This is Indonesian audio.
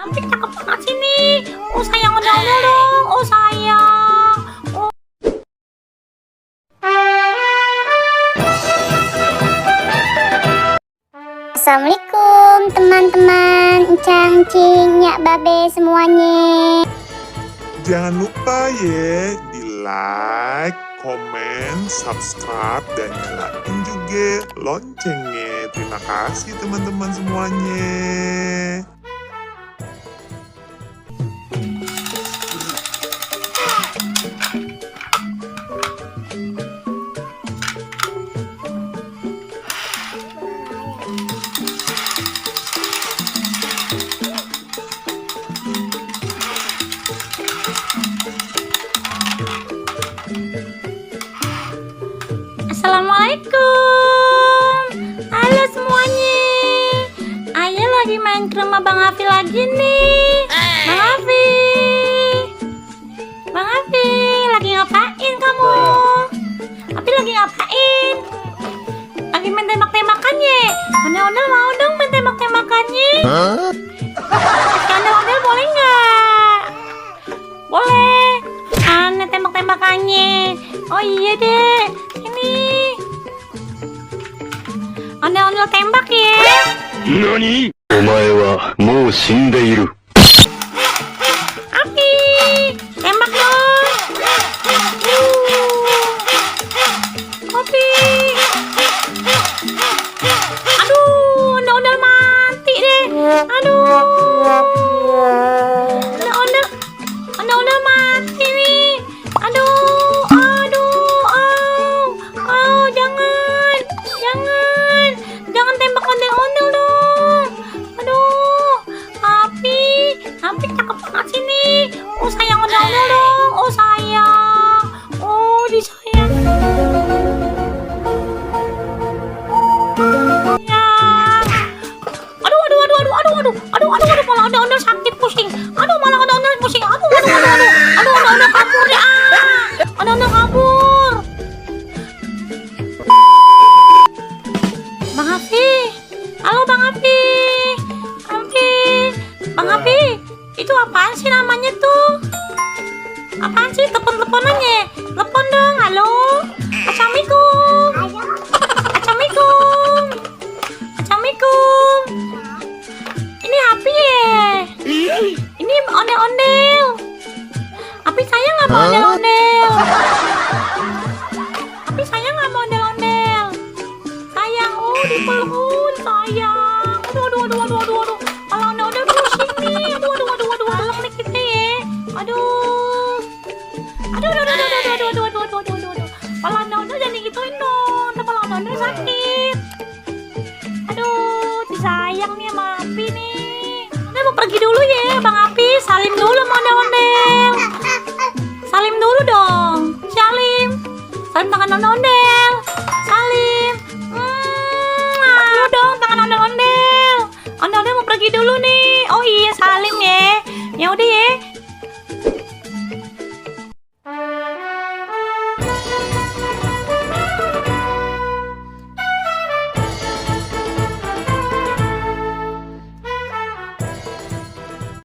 Cantik cakep banget sini. Oh sayang udah dong. Oh sayang. Oh. Assalamualaikum teman-teman, Encang, Cing, Nyak, Babe semuanya. Jangan lupa ya di like, komen, subscribe, dan nyalain juga loncengnya. Terima kasih teman-teman semuanya. Assalamualaikum. Halo semuanya. Ayah lagi main ke rumah Bang Afi lagi nih. Bang Afi. Bang Afi, lagi ngapain kamu? Afi lagi ngapain? Lagi main tembak-tembakannya. Ondel-ondel mau dong main tembak-tembakannya. Ondel-ondel boleh nggak? Boleh. Aneh tembak-tembakannya. Oh iya deh. Ini ondel-ondel tembak ya. Nani? Omae wa mou shindeiru. Api, tembak dong. Api. Aduh, ondel-ondel mati deh. Aduh. Ondel-ondel mati nih. Aduh, jangan tembak ondel-ondel dong. Aduh, Api cakep banget sini. Oh sayang ondel-ondel dong. Oh sayang. Oh disayang. Aduh, malah ondel-ondel sakit pusing. Malah ondel-ondel pusing. Ondel-ondel kabur deh. Ondel-ondel kabur. Bang Afi. Halo Bang Afi. Bang Afi, itu apaan sih namanya tuh? Apaan sih telepon-teleponannya? Telepon dong, halo. Assalamualaikum. Assalamualaikum. Ini Api ya? Ini ondel-ondel. Api sayang nggak mau ondel-ondel? Api sayang nggak mau ondel-ondel? Sayang, oh dipeluk sayang. Aduh. Kalau ondel-ondel pusing nih. Aduh. Peluk nih kita ya. Aduh. Kalau ondel-ondel jangan digituin dong. Kalau ondel-ondel sakit. Aduh, disayang nih sama Api nih. Udah mau pergi dulu ya, Bang Api. Salim dulu sama ondel-ondel. Salim dulu dong. Salim tangan ondel-ondel. Salim. Ayo dong tangan ondel-ondel. Ondel-ondel mau pergi dulu nih. Oh iya, salim ya. Ya udah